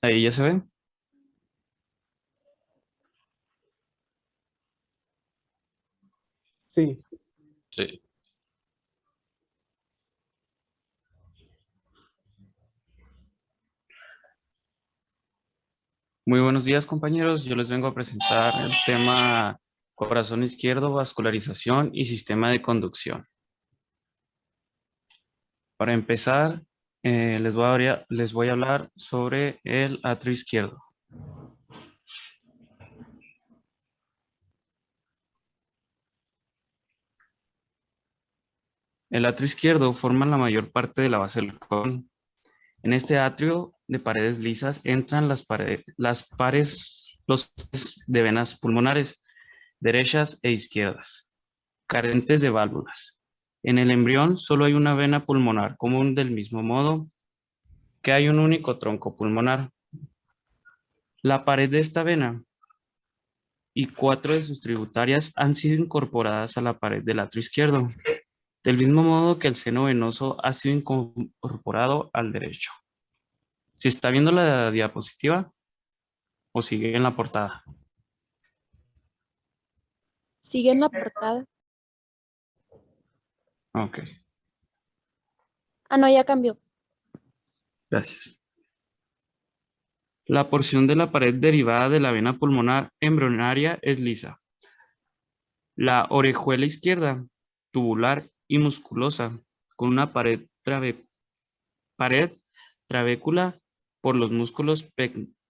Ahí ya se ve. Sí, Sí. Muy buenos días, compañeros. Yo les vengo a presentar el tema corazón izquierdo, vascularización y sistema de conducción. Para empezar, les voy a hablar sobre el atrio izquierdo. El atrio izquierdo forma la mayor parte de la base del corazón. En este atrio de paredes lisas entran los pares de venas pulmonares, derechas e izquierdas, carentes de válvulas. En el embrión solo hay una vena pulmonar común, del mismo modo que hay un único tronco pulmonar. La pared de esta vena y 4 de sus tributarias han sido incorporadas a la pared del atrio izquierdo, del mismo modo que el seno venoso ha sido incorporado al derecho. ¿Se está viendo la diapositiva o sigue en la portada? Sigue en la portada. Ok, Ah, no, ya cambió. gracias. La porción de la pared derivada de la vena pulmonar embrionaria es lisa. La orejuela izquierda, tubular y musculosa, con una pared trabécula por los músculos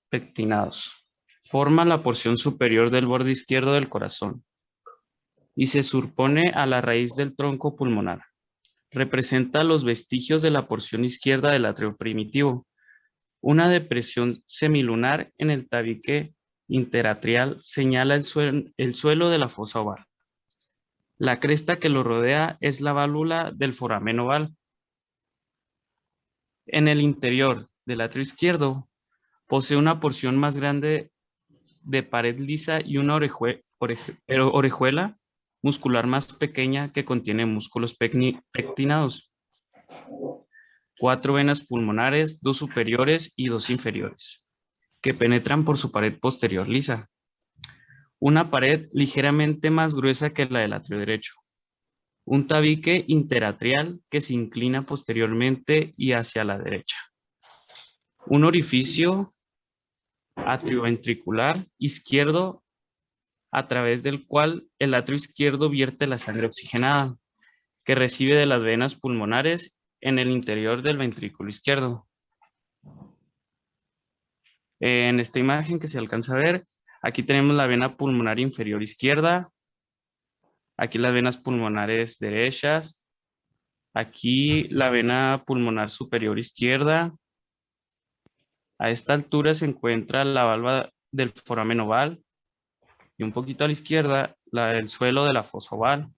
pectinados. Forma la porción superior del borde izquierdo del corazón y se superpone a la raíz del tronco pulmonar. Representa los vestigios de la porción izquierda del atrio primitivo. Una depresión semilunar en el tabique interatrial señala el suelo de la fosa oval. La cresta que lo rodea es la válvula del foramen oval. En el interior del atrio izquierdo posee una porción más grande de pared lisa y una orejuela muscular más pequeña que contiene músculos pectinados. 4 venas pulmonares, 2 superiores y 2 inferiores, que penetran por su pared posterior lisa. Una pared ligeramente más gruesa que la del atrio derecho. Un tabique interatrial que se inclina posteriormente y hacia la derecha. Un orificio atrioventricular izquierdo a través del cual el atrio izquierdo vierte la sangre oxigenada que recibe de las venas pulmonares en el interior del ventrículo izquierdo. En esta imagen que se alcanza a ver, aquí tenemos la vena pulmonar inferior izquierda, aquí las venas pulmonares derechas, aquí la vena pulmonar superior izquierda. A esta altura se encuentra la válvula del foramen oval y un poquito a la izquierda la del suelo de la fosa oval.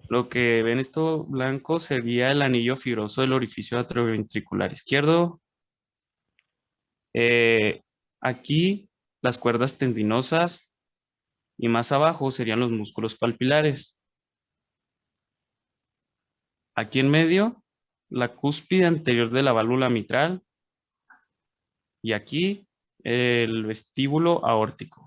Lo que ven esto blanco sería el anillo fibroso del orificio atrioventricular izquierdo. Aquí las cuerdas tendinosas y más abajo serían los músculos palpilares. Aquí en medio, la cúspide anterior de la válvula mitral y aquí el vestíbulo aórtico.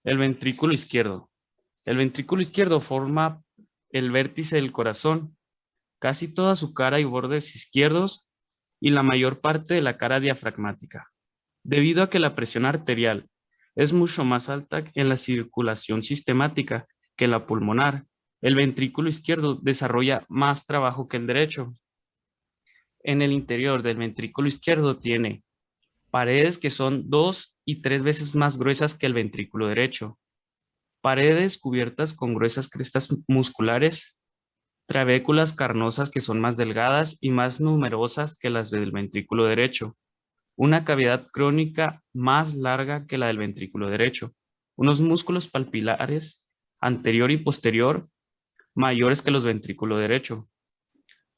El ventrículo izquierdo. El ventrículo izquierdo forma el vértice del corazón, casi toda su cara y bordes izquierdos y la mayor parte de la cara diafragmática, debido a que la presión arterial es mucho más alta en la circulación sistemática que en la pulmonar. El ventrículo izquierdo desarrolla más trabajo que el derecho. En el interior del ventrículo izquierdo tiene paredes que son 2 y 3 veces más gruesas que el ventrículo derecho, paredes cubiertas con gruesas crestas musculares, trabéculas carnosas que son más delgadas y más numerosas que las del ventrículo derecho, una cavidad crónica más larga que la del ventrículo derecho, unos músculos palpilares anterior y posterior mayores que los ventrículo derecho,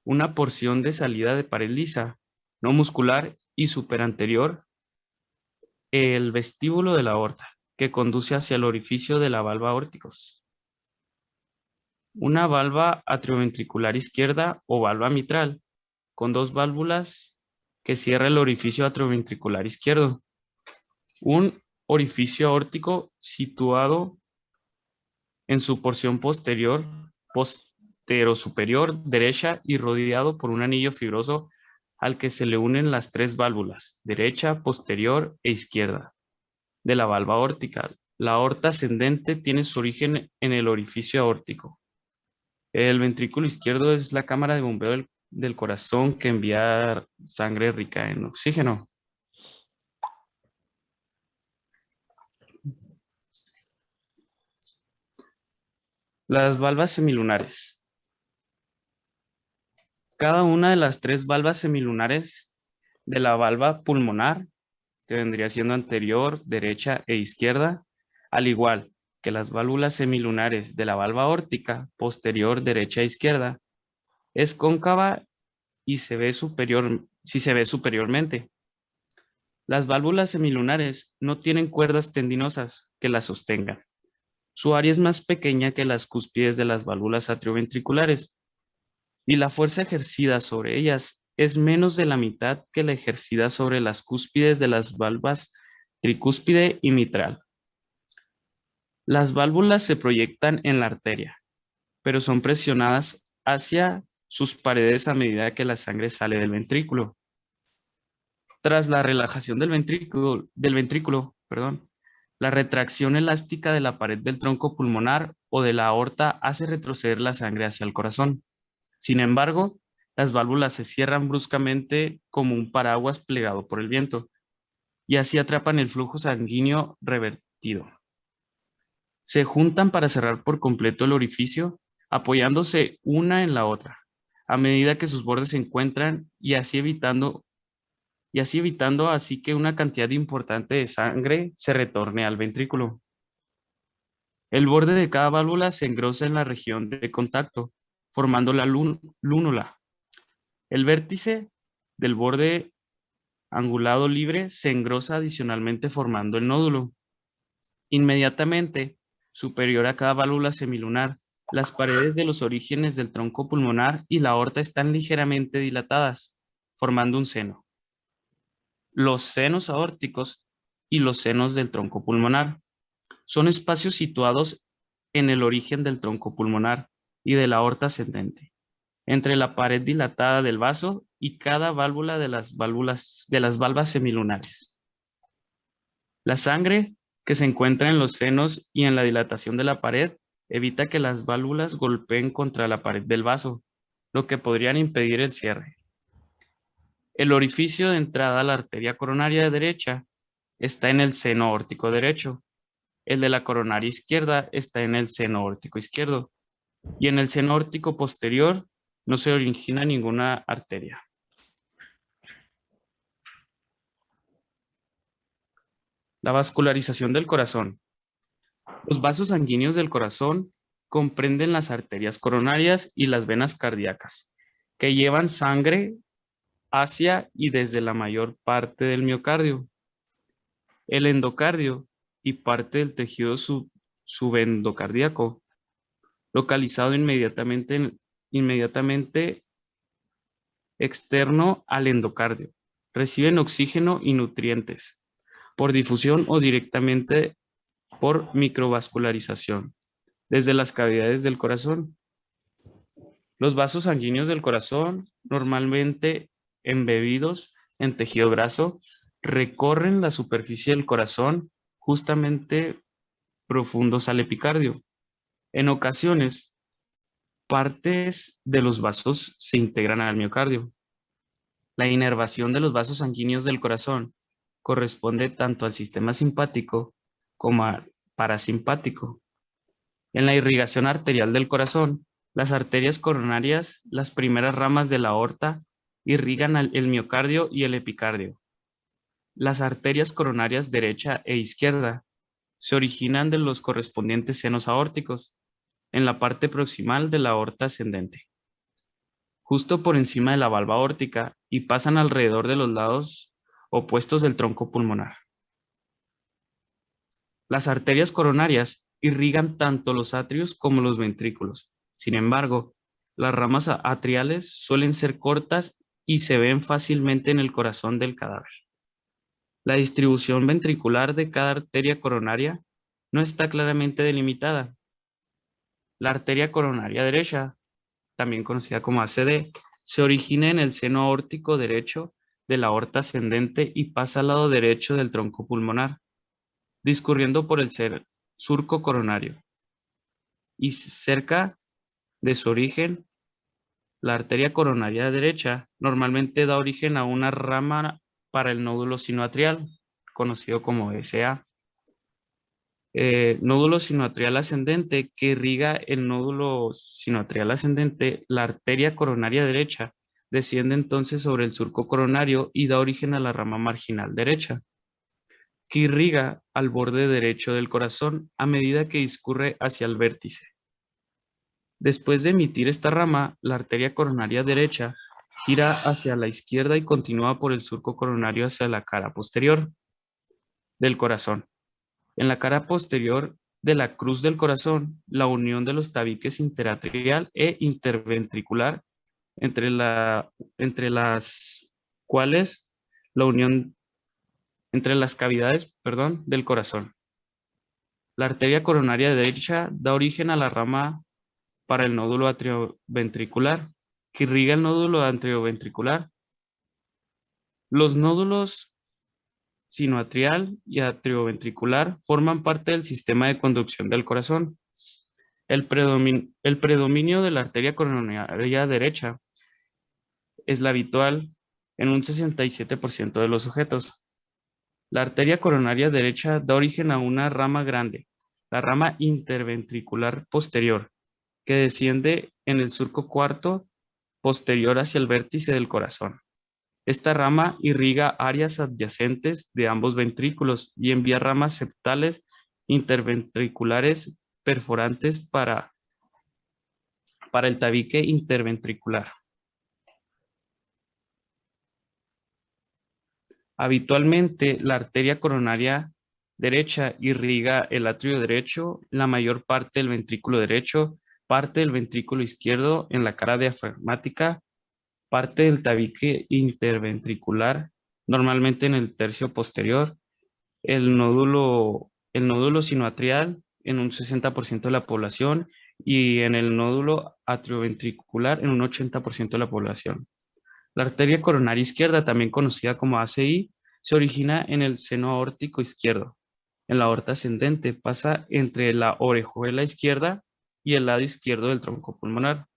una porción de salida de pared lisa, no muscular y superanterior, el vestíbulo de la aorta, que conduce hacia el orificio de la valva aórticos. Una valva atrioventricular izquierda o valva mitral, con dos válvulas que cierra el orificio atrioventricular izquierdo. Un orificio aórtico situado en su porción posterior, posterosuperior derecha y rodeado por un anillo fibroso al que se le unen las tres válvulas, derecha, posterior e izquierda, de la valva aórtica. La aorta ascendente tiene su origen en el orificio aórtico. El ventrículo izquierdo es la cámara de bombeo del corazón que envía sangre rica en oxígeno. Las valvas semilunares. Cada una de las tres valvas semilunares de la valva pulmonar, que vendría siendo anterior, derecha e izquierda, al igual que las válvulas semilunares de la valva aórtica, posterior, derecha e izquierda, es cóncava y se ve superiormente. Las válvulas semilunares no tienen cuerdas tendinosas que las sostengan. Su área es más pequeña que las cúspides de las válvulas atrioventriculares y la fuerza ejercida sobre ellas es menos de la mitad que la ejercida sobre las cúspides de las valvas tricúspide y mitral. Las válvulas se proyectan en la arteria, pero son presionadas hacia sus paredes a medida que la sangre sale del ventrículo. Tras la relajación del ventrículo, la retracción elástica de la pared del tronco pulmonar o de la aorta hace retroceder la sangre hacia el corazón. Sin embargo, las válvulas se cierran bruscamente como un paraguas plegado por el viento y así atrapan el flujo sanguíneo revertido. Se juntan para cerrar por completo el orificio, apoyándose una en la otra, a medida que sus bordes se encuentran y así evitando así que una cantidad importante de sangre se retorne al ventrículo. El borde de cada válvula se engrosa en la región de contacto, formando la lúnula. El vértice del borde angulado libre se engrosa adicionalmente formando el nódulo. Inmediatamente superior a cada válvula semilunar, las paredes de los orígenes del tronco pulmonar y la aorta están ligeramente dilatadas, formando un seno. Los senos aórticos y los senos del tronco pulmonar son espacios situados en el origen del tronco pulmonar y de la aorta ascendente, entre la pared dilatada del vaso y cada válvula de las valvas semilunares. La sangre que se encuentra en los senos y en la dilatación de la pared evita que las válvulas golpeen contra la pared del vaso, lo que podrían impedir el cierre. El orificio de entrada a la arteria coronaria derecha está en el seno aórtico derecho. El de la coronaria izquierda está en el seno aórtico izquierdo. Y en el seno aórtico posterior no se origina ninguna arteria. La vascularización del corazón. Los vasos sanguíneos del corazón comprenden las arterias coronarias y las venas cardíacas, que llevan sangre hacia y desde la mayor parte del miocardio. El endocardio y parte del tejido subendocardíaco, localizado inmediatamente externo al endocardio, reciben oxígeno y nutrientes por difusión o directamente por microvascularización desde las cavidades del corazón. Los vasos sanguíneos del corazón, normalmente embebidos en tejido graso, recorren la superficie del corazón justamente profundos al epicardio. En ocasiones, partes de los vasos se integran al miocardio. La inervación de los vasos sanguíneos del corazón corresponde tanto al sistema simpático como al parasimpático. En la irrigación arterial del corazón, las arterias coronarias, las primeras ramas de la aorta, irrigan el miocardio y el epicardio. Las arterias coronarias derecha e izquierda se originan de los correspondientes senos aórticos en la parte proximal de la aorta ascendente, justo por encima de la valva aórtica, y pasan alrededor de los lados opuestos del tronco pulmonar. Las arterias coronarias irrigan tanto los atrios como los ventrículos, Sin embargo, las ramas atriales suelen ser cortas y se ven fácilmente en el corazón del cadáver. La distribución ventricular de cada arteria coronaria no está claramente delimitada. La arteria coronaria derecha, también conocida como ACD, se origina en el seno aórtico derecho de la aorta ascendente y pasa al lado derecho del tronco pulmonar, discurriendo por el surco coronario. Y cerca de su origen, la arteria coronaria derecha normalmente da origen a una rama para el nódulo sinoatrial, conocido como SA. Nódulo sinoatrial ascendente que irriga el nódulo sinoatrial ascendente, la arteria coronaria derecha desciende entonces sobre el surco coronario y da origen a la rama marginal derecha, que irriga al borde derecho del corazón a medida que discurre hacia el vértice. Después de emitir esta rama, la arteria coronaria derecha gira hacia la izquierda y continúa por el surco coronario hacia la cara posterior del corazón. En la cara posterior de la cruz del corazón, la unión de los tabiques interatrial e interventricular, entre las cuales la unión entre las cavidades, del corazón. La arteria coronaria derecha da origen a la rama para el nódulo atrioventricular, que irriga el nódulo atrioventricular. Los nódulos sinoatrial y atrioventricular forman parte del sistema de conducción del corazón. El predominio de la arteria coronaria derecha es la habitual en un 67% de los sujetos. La arteria coronaria derecha da origen a una rama grande, la rama interventricular posterior, que desciende en el surco cuarto posterior hacia el vértice del corazón. Esta rama irriga áreas adyacentes de ambos ventrículos y envía ramas septales interventriculares perforantes para el tabique interventricular. Habitualmente, la arteria coronaria derecha irriga el atrio derecho, la mayor parte del ventrículo derecho, parte del ventrículo izquierdo en la cara diafragmática, parte del tabique interventricular, normalmente en el tercio posterior, el nódulo sinoatrial en un 60% de la población y en el nódulo atrioventricular en un 80% de la población. La arteria coronaria izquierda, también conocida como ACI, se origina en el seno aórtico izquierdo. En la aorta ascendente pasa entre la orejuela izquierda y el lado izquierdo del tronco pulmonar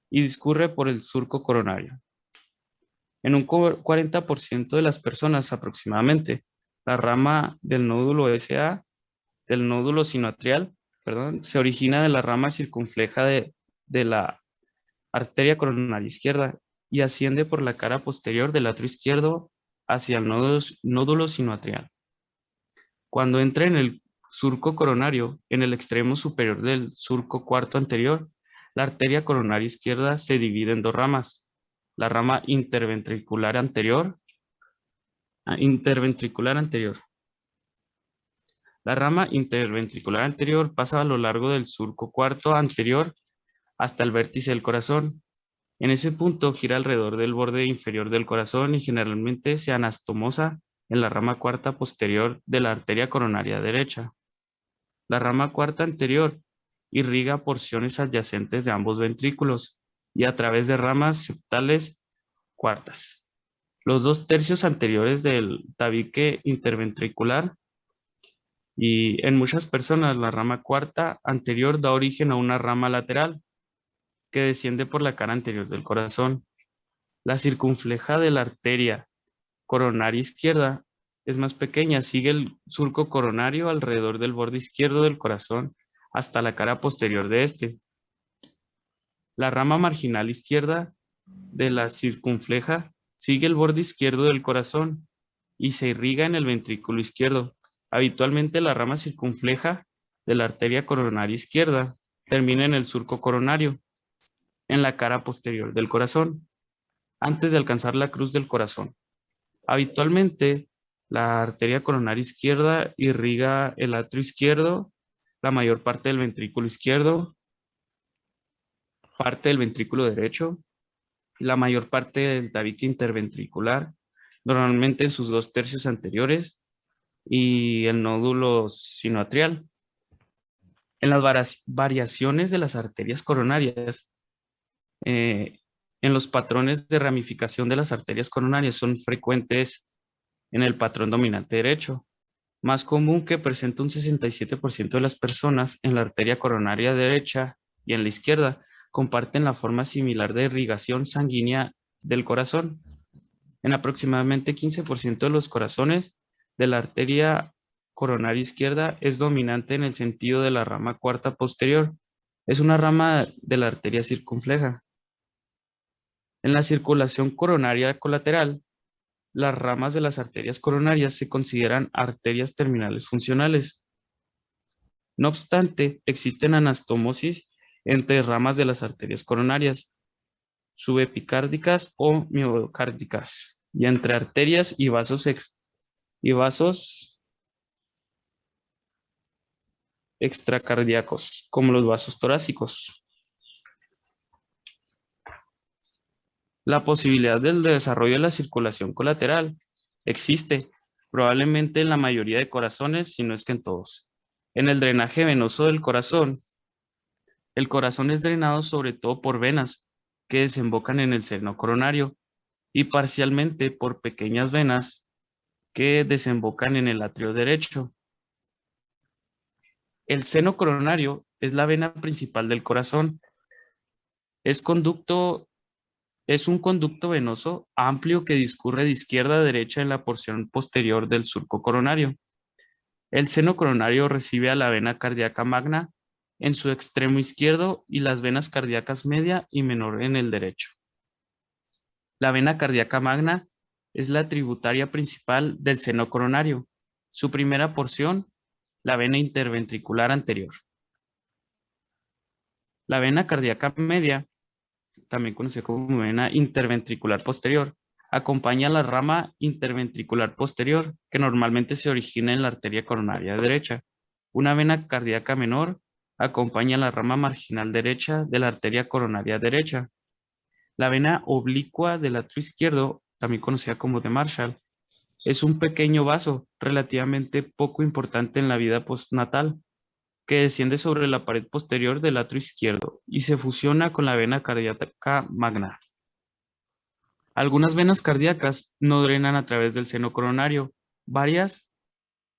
y discurre por el surco coronario. En un 40% de las personas aproximadamente, la rama del nódulo SA, del nódulo sinoatrial, se origina de la rama circunfleja de la arteria coronaria izquierda y asciende por la cara posterior del atrio izquierdo hacia el nódulo sinoatrial. Cuando entra en el surco coronario, en el extremo superior del surco cuarto anterior, la arteria coronaria izquierda se divide en dos ramas. La rama interventricular anterior. La rama interventricular anterior pasa a lo largo del surco cuarto anterior hasta el vértice del corazón. En ese punto gira alrededor del borde inferior del corazón y generalmente se anastomosa en la rama cuarta posterior de la arteria coronaria derecha. La rama cuarta anterior irriga porciones adyacentes de ambos ventrículos y a través de ramas septales cuartas. Los 2/3 anteriores del tabique interventricular y en muchas personas la rama cuarta anterior da origen a una rama lateral que desciende por la cara anterior del corazón. La circunfleja de la arteria coronaria izquierda es más pequeña, sigue el surco coronario alrededor del borde izquierdo del corazón hasta la cara posterior de este. La rama marginal izquierda de la circunfleja sigue el borde izquierdo del corazón y se irriga en el ventrículo izquierdo. Habitualmente la rama circunfleja de la arteria coronaria izquierda termina en el surco coronario, en la cara posterior del corazón, antes de alcanzar la cruz del corazón. Habitualmente, la arteria coronaria izquierda irriga el atrio izquierdo, la mayor parte del ventrículo izquierdo, parte del ventrículo derecho, la mayor parte del tabique interventricular, normalmente en sus 2/3 anteriores, y el nódulo sinoatrial. En las variaciones de las arterias coronarias, eh, en los patrones de ramificación de las arterias coronarias son frecuentes en el patrón dominante derecho, más común que presenta un 67% de las personas en la arteria coronaria derecha y en la izquierda, comparten la forma similar de irrigación sanguínea del corazón. En aproximadamente 15% de los corazones de la arteria coronaria izquierda es dominante en el sentido de la rama cuarta posterior. Es una rama de la arteria circunfleja. En la circulación coronaria colateral, las ramas de las arterias coronarias se consideran arterias terminales funcionales. No obstante, existen anastomosis entre ramas de las arterias coronarias, subepicárdicas o miocárdicas, y entre arterias y vasos extracardíacos, como los vasos torácicos. La posibilidad del desarrollo de la circulación colateral existe, probablemente en la mayoría de corazones, si no es que en todos. En el drenaje venoso del corazón, el corazón es drenado sobre todo por venas que desembocan en el seno coronario y parcialmente por pequeñas venas que desembocan en el atrio derecho. El seno coronario es la vena principal del corazón. Es un conducto venoso amplio que discurre de izquierda a derecha en la porción posterior del surco coronario. El seno coronario recibe a la vena cardíaca magna en su extremo izquierdo y las venas cardíacas media y menor en el derecho. La vena cardíaca magna es la tributaria principal del seno coronario. Su primera porción, la vena interventricular anterior. La vena cardíaca media, también conocida como vena interventricular posterior, acompaña la rama interventricular posterior, que normalmente se origina en la arteria coronaria derecha. Una vena cardíaca menor acompaña la rama marginal derecha de la arteria coronaria derecha. La vena oblicua del atrio izquierdo, también conocida como de Marshall, es un pequeño vaso relativamente poco importante en la vida postnatal, que desciende sobre la pared posterior del atrio izquierdo y se fusiona con la vena cardíaca magna. Algunas venas cardíacas no drenan a través del seno coronario. Varias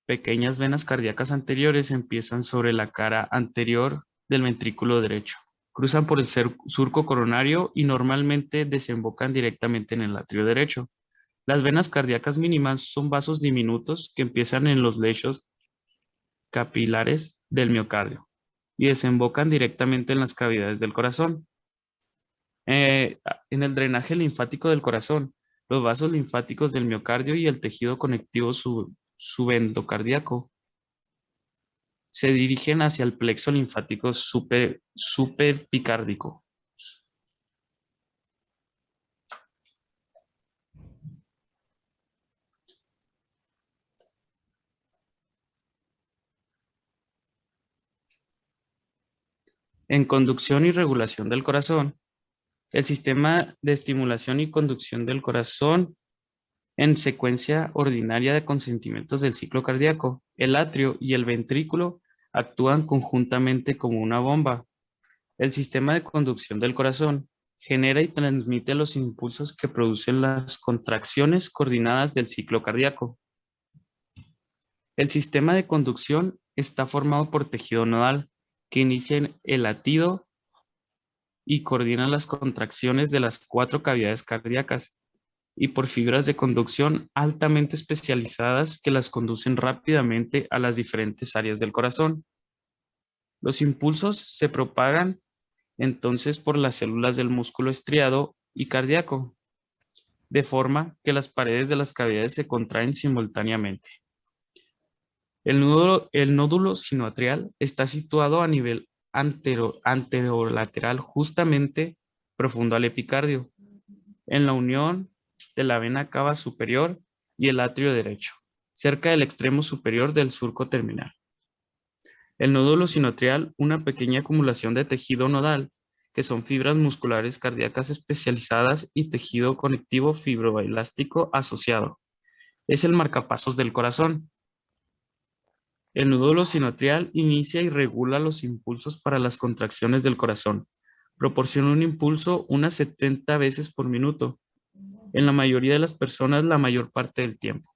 pequeñas venas cardíacas anteriores empiezan sobre la cara anterior del ventrículo derecho. Cruzan por el surco coronario y normalmente desembocan directamente en el atrio derecho. Las venas cardíacas mínimas son vasos diminutos que empiezan en los lechos capilares del miocardio y desembocan directamente en las cavidades del corazón. En el drenaje linfático del corazón, los vasos linfáticos del miocardio y el tejido conectivo subendocardíaco se dirigen hacia el plexo linfático superpicárdico. En conducción y regulación del corazón, el sistema de estimulación y conducción del corazón en secuencia ordinaria de consentimientos del ciclo cardíaco, el atrio y el ventrículo actúan conjuntamente como una bomba. El sistema de conducción del corazón genera y transmite los impulsos que producen las contracciones coordinadas del ciclo cardíaco. El sistema de conducción está formado por tejido nodal que inicia el latido y coordina las contracciones de las 4 cavidades cardíacas y por fibras de conducción altamente especializadas que las conducen rápidamente a las diferentes áreas del corazón. Los impulsos se propagan entonces por las células del músculo estriado y cardíaco, de forma que las paredes de las cavidades se contraen simultáneamente. El nódulo sinoatrial está situado a nivel anterolateral justamente profundo al epicardio, en la unión de la vena cava superior y el atrio derecho, cerca del extremo superior del surco terminal. El nódulo sinoatrial, una pequeña acumulación de tejido nodal que son fibras musculares cardíacas especializadas y tejido conectivo fibroelástico asociado. Es el marcapasos del corazón. El nódulo sinoatrial inicia y regula los impulsos para las contracciones del corazón. Proporciona un impulso unas 70 veces por minuto. En la mayoría de las personas, la mayor parte del tiempo.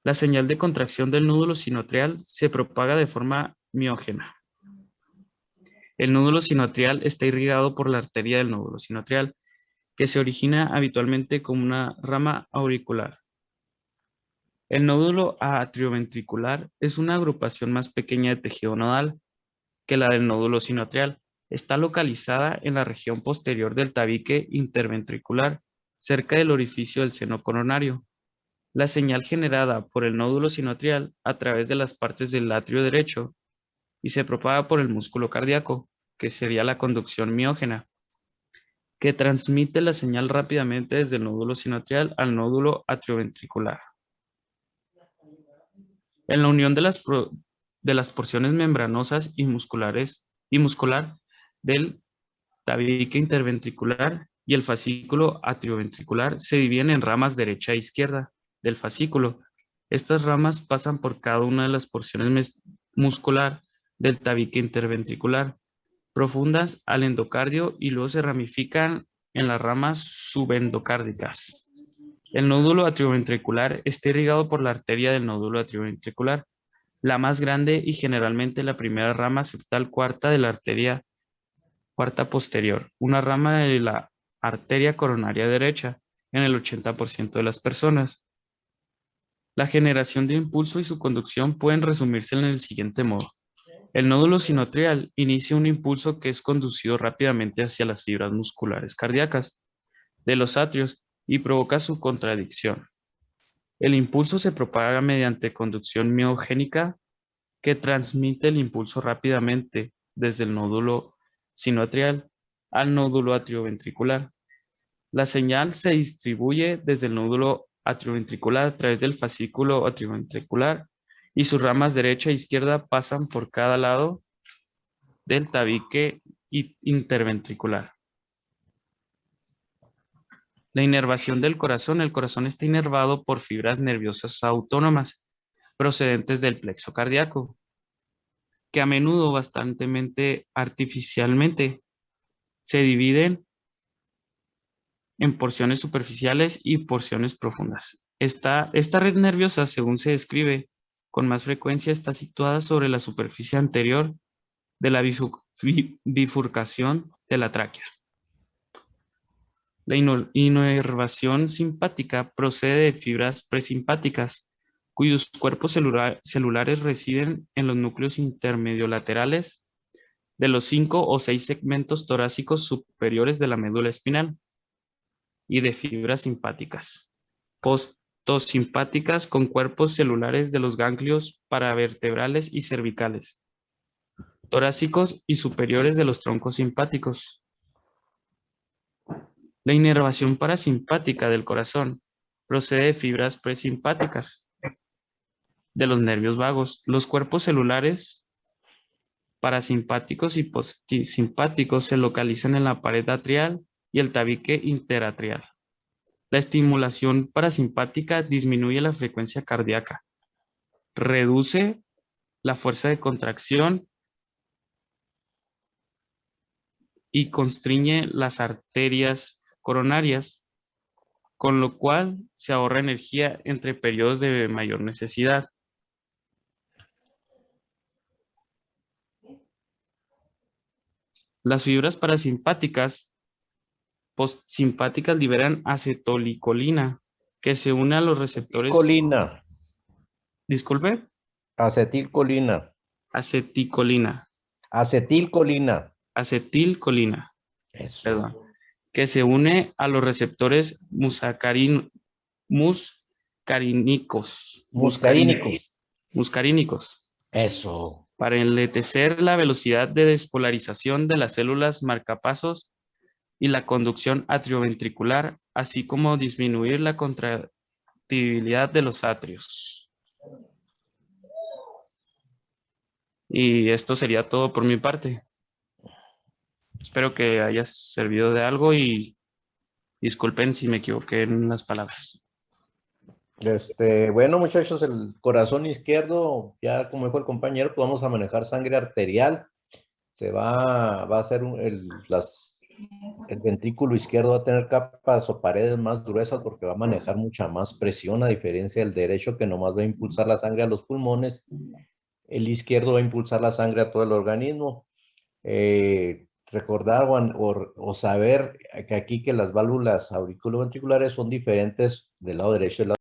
La señal de contracción del nódulo sinoatrial se propaga de forma miógena. El nódulo sinoatrial está irrigado por la arteria del nódulo sinoatrial, que se origina habitualmente como una rama auricular. El nódulo atrioventricular es una agrupación más pequeña de tejido nodal que la del nódulo sinoatrial. Está localizada en la región posterior del tabique interventricular, cerca del orificio del seno coronario. La señal generada por el nódulo sinoatrial a través de las partes del atrio derecho y se propaga por el músculo cardíaco, que sería la conducción miógena, que transmite la señal rápidamente desde el nódulo sinoatrial al nódulo atrioventricular. En la unión de las porciones membranosas y muscular del tabique interventricular y el fascículo atrioventricular se dividen en ramas derecha e izquierda del fascículo. Estas ramas pasan por cada una de las porciones muscular del tabique interventricular, profundas al endocardio y luego se ramifican en las ramas subendocárdicas. El nódulo atrioventricular está irrigado por la arteria del nódulo atrioventricular, la más grande y generalmente la primera rama septal cuarta de la arteria cuarta posterior, una rama de la arteria coronaria derecha en el 80% de las personas. La generación de impulso y su conducción pueden resumirse en el siguiente modo. El nódulo sinoatrial inicia un impulso que es conducido rápidamente hacia las fibras musculares cardíacas de los atrios y provoca su contradicción. El impulso se propaga mediante conducción miogénica que transmite el impulso rápidamente desde el nódulo sinoatrial al nódulo atrioventricular. La señal se distribuye desde el nódulo atrioventricular a través del fascículo atrioventricular y sus ramas derecha e izquierda pasan por cada lado del tabique interventricular. La inervación del corazón. El corazón está inervado por fibras nerviosas autónomas procedentes del plexo cardíaco, que a menudo bastante artificialmente se dividen en porciones superficiales y porciones profundas. Esta red nerviosa, según se describe, con más frecuencia está situada sobre la superficie anterior de la bifurcación de la tráquea. La inervación simpática procede de fibras presimpáticas, cuyos cuerpos celulares residen en los núcleos intermediolaterales de los 5 o 6 segmentos torácicos superiores de la médula espinal, y de fibras simpáticas, postosimpáticas con cuerpos celulares de los ganglios paravertebrales y cervicales, torácicos y superiores de los troncos simpáticos. La inervación parasimpática del corazón procede de fibras presimpáticas de los nervios vagos. Los cuerpos celulares parasimpáticos y postsimpáticos se localizan en la pared atrial y el tabique interatrial. La estimulación parasimpática disminuye la frecuencia cardíaca, reduce la fuerza de contracción y constriñe las arterias coronarias, con lo cual se ahorra energía entre periodos de mayor necesidad. Las fibras parasimpáticas postsimpáticas liberan acetilicolina, que se une a los receptores. Colina. Disculpe. Acetilcolina. Aceticolina. Acetilcolina. Acetilcolina. Eso. Perdón. Que se une a los receptores muscarínicos. Eso. Para enlentecer la velocidad de despolarización de las células marcapasos y la conducción atrioventricular, así como disminuir la contractibilidad de los atrios. Y esto sería todo por mi parte. Espero que haya servido de algo y disculpen si me equivoqué en las palabras. Bueno, muchachos, el corazón izquierdo, ya como dijo el compañero, pues vamos a manejar sangre arterial. Va a hacer el ventrículo izquierdo va a tener capas o paredes más gruesas porque va a manejar mucha más presión, a diferencia del derecho que nomás va a impulsar la sangre a los pulmones. El izquierdo va a impulsar la sangre a todo el organismo. Recordar o saber que aquí que las válvulas auriculoventriculares son diferentes del lado derecho y del lado